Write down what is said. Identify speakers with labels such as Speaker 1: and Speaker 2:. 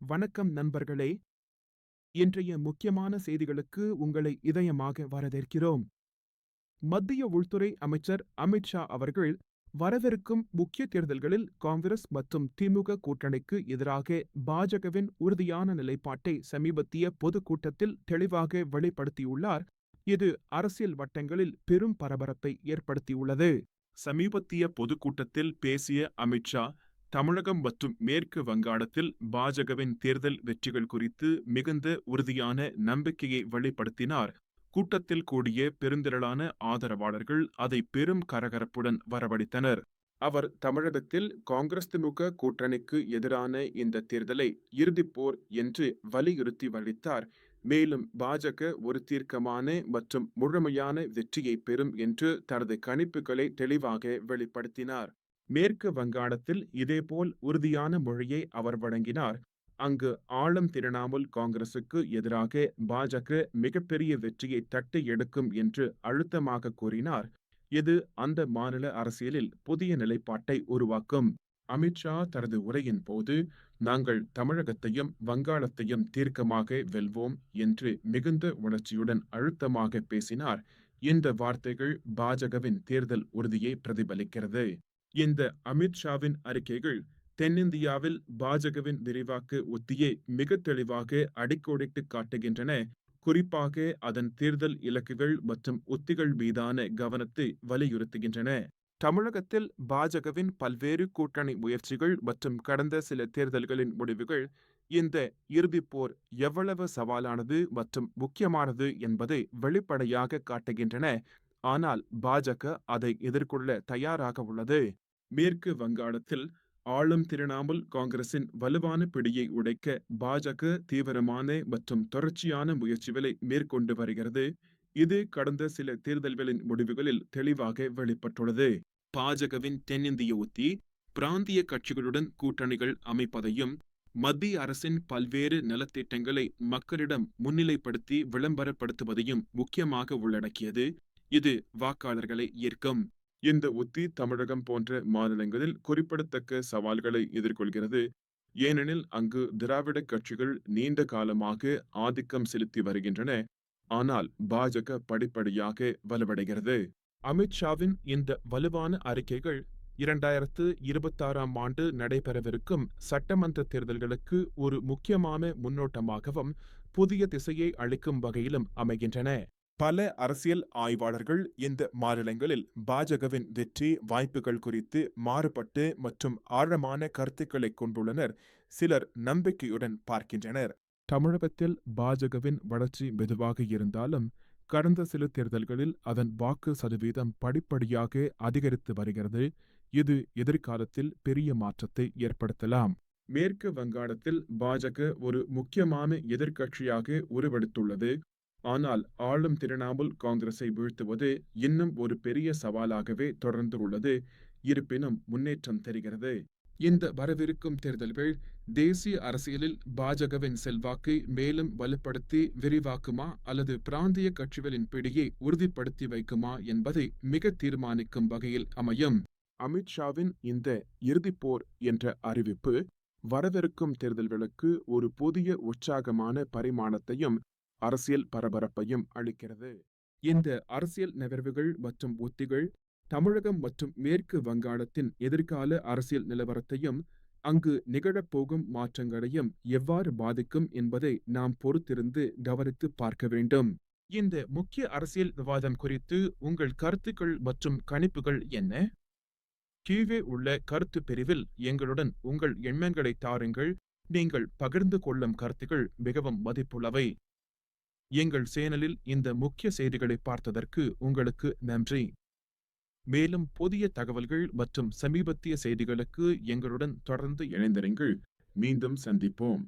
Speaker 1: வணக்கம் நண்பர்களே. இன்றைய முக்கியமான செய்திகளுக்கு உங்களை இதயமாக வரவேற்கிறோம். மத்திய உள்துறை அமைச்சர் அமித் ஷா அவர்கள் வரவிருக்கும் முக்கிய தேர்தல்களில் காங்கிரஸ் மற்றும் திமுக கூட்டணிக்கு எதிராக பாஜகவின் உறுதியான நிலைப்பாட்டை சமீபத்திய பொதுக்கூட்டத்தில் தெளிவாக வெளிப்படுத்தியுள்ளார். இது அரசியல் வட்டங்களில் பெரும் பரபரப்பை ஏற்படுத்தியுள்ளது. சமீபத்திய பொதுக்கூட்டத்தில் பேசிய அமித் ஷா, தமிழகம் மற்றும் மேற்கு வங்காளத்தில் பாஜகவின் தேர்தல் வெற்றிகள் குறித்து மிகுந்த உறுதியான நம்பிக்கையை வெளிப்படுத்தினார். கூட்டத்தில் கூடிய பெருந்திரளான ஆதரவாளர்கள் அதை பெரும் கரகரப்புடன் வரவழைத்தனர். அவர் தமிழகத்தில் காங்கிரஸ் திமுக கூட்டணிக்கு எதிரான இந்த தேர்தலை இறுதிப்போர் என்று வலியுறுத்தி வலித்தார். மேலும் பாஜக ஒரு தீர்க்கமான மற்றும் முழுமையான வெற்றியை பெறும் என்று தனது கணிப்புகளை தெளிவாக வெளிப்படுத்தினார். மேற்கு வங்காளத்தில் இதேபோல் உறுதியான மொழியை அவர் வழங்கினார். அங்கு ஆளும் திரிணாமுல் காங்கிரசுக்கு எதிராக பாஜக மிகப்பெரிய வெற்றியை தட்டி எடுக்கும் என்று அழுத்தமாக கூறினார். இது அந்த மாநில அரசியலில் புதிய நிலைப்பாட்டை உருவாக்கும். அமித் ஷா தனது உரையின் போது, நாங்கள் தமிழகத்தையும் வங்காளத்தையும் தீர்க்கமாக வெல்வோம் என்று மிகுந்த உணர்ச்சியுடன் அழுத்தமாக பேசினார். இந்த வார்த்தைகள் பாஜகவின் தேர்தல் உறுதியை பிரதிபலிக்கிறது. இந்த அமித் ஷாவின் அறிக்கைகள் தென்னிந்தியாவில் பாஜகவின் விரிவாக்க உத்தியை மிக தெளிவாக அடிக்கோடிட்டு காட்டுகின்றன. குறிப்பாக அதன் தேர்தல் இலக்குகள் மற்றும் உத்திகள் மீதான கவனத்தை வலியுறுத்துகின்றன. தமிழகத்தில் பாஜகவின் பல்வேறு கூட்டணி முயற்சிகள் மற்றும் கடந்த சில தேர்தல்களின் முடிவுகள் இந்த இறுதிப்போர் எவ்வளவு சவாலானது மற்றும் முக்கியமானது என்பதை வெளிப்படையாக காட்டுகின்றன. ஆனால் பாஜக அதை எதிர்கொள்ள தயாராக உள்ளது. மேற்கு வங்காளத்தில் ஆளும் திரிணாமுல் காங்கிரசின் வலுவான பிடியை உடைக்க பாஜக தீவிரமான மற்றும் தொடர்ச்சியான முயற்சிகளை மேற்கொண்டு வருகிறது. இது கடந்த சில தேர்தல்களின் முடிவுகளில் தெளிவாக வெளிப்பட்டுள்ளது. பாஜகவின் தென்னிந்திய உத்தி பிராந்திய கட்சிகளுடன் கூட்டணிகள் அமைப்பதையும் மத்திய அரசின் பல்வேறு நலத்திட்டங்களை மக்களிடம் முன்னிலைப்படுத்தி விளம்பரப்படுத்துவதையும் முக்கியமாக உள்ளடக்கியது. இது வாக்காளர்களை ஈர்க்கும். இந்த உத்தி தமிழகம் போன்ற மாநிலங்களில் குறிப்பிடத்தக்க சவால்களை எதிர்கொள்கிறது. ஏனெனில் அங்கு திராவிட கட்சிகள் நீண்ட காலமாக ஆதிக்கம் செலுத்தி வருகின்றன. ஆனால் பாஜக படிப்படியாக வலுவடைகிறது. அமித் ஷாவின் இந்த வலுவான அறிக்கைகள் 2026ஆம் ஆண்டு நடைபெறவிருக்கும் சட்டமன்ற தேர்தல்களுக்கு ஒரு முக்கியமான முன்னோட்டமாகவும் புதிய திசையை அளிக்கும் வகையிலும் அமைகின்றன. பல அரசியல் ஆய்வாளர்கள் இந்த மாநிலங்களில் பாஜகவின் வெற்றி வாய்ப்புகள் குறித்து மாறுபட்டு மற்றும் ஆழமான கருத்துக்களை கொண்டுள்ளனர். சிலர் நம்பிக்கையுடன் பார்க்கின்றனர். தமிழகத்தில் பாஜகவின் வளர்ச்சி மெதுவாக இருந்தாலும் கடந்த சில தேர்தல்களில் அதன் வாக்கு சதவீதம் படிப்படியாக அதிகரித்து வருகிறது. இது எதிர்காலத்தில் பெரிய மாற்றத்தை ஏற்படுத்தலாம். மேற்கு வங்காளத்தில் பாஜக ஒரு முக்கியமான எதிர்க்கட்சியாக உருவெடுத்துள்ளது. ஆனால் ஆளும் திரிணாமுல் காங்கிரஸை வீழ்த்துவது இன்னும் ஒரு பெரிய சவாலாகவே தொடர்ந்து உள்ளது. இருப்பினும் முன்னேற்றம் தெரிகிறது. இந்த வரவிருக்கும் தேர்தல்கள் தேசிய அரசியலில் பாஜகவின் செல்வாக்கை மேலும் வலுப்படுத்தி விரிவாக்குமா அல்லது பிராந்திய கட்சிகளின் பிடியை உறுதிப்படுத்தி வைக்குமா என்பதை மிக தீர்மானிக்கும் வகையில் அமையும். அமித் ஷாவின் இந்த இறுதிப்போர் என்ற அறிவிப்பு வரவிருக்கும் தேர்தல்களுக்கு ஒரு புதிய உற்சாகமான பரிமாணத்தையும் அரசியல் பரபரப்பையும் அளிக்கிறது. இந்த அரசியல் நகர்வுகள் மற்றும் உத்திகள் தமிழகம் மற்றும் மேற்கு வங்காளத்தின் எதிர்கால அரசியல் நிலவரத்தையும் அங்கு நிகழப்போகும் மாற்றங்களையும் எவ்வாறு பாதிக்கும் என்பதை நாம் பொறுத்திருந்து கவனித்து பார்க்க வேண்டும். இந்த முக்கிய அரசியல் விவாதம் குறித்து உங்கள் கருத்துக்கள் மற்றும் கணிப்புகள் என்ன? கீழே உள்ள கருத்து பிரிவில் எங்களுடன் உங்கள் எண்ணங்களை தாருங்கள். நீங்கள் பகிர்ந்து கொள்ளும் கருத்துக்கள் மிகவும் மதிப்புள்ளவை. எங்கள் சேனலில் இந்த முக்கிய செய்திகளை பார்த்ததற்கு உங்களுக்கு நன்றி. மேலும் புதிய தகவல்கள் மற்றும் சமீபத்திய செய்திகளுக்கு எங்களுடன் தொடர்ந்து இணைந்திருங்கள். மீண்டும் சந்திப்போம்.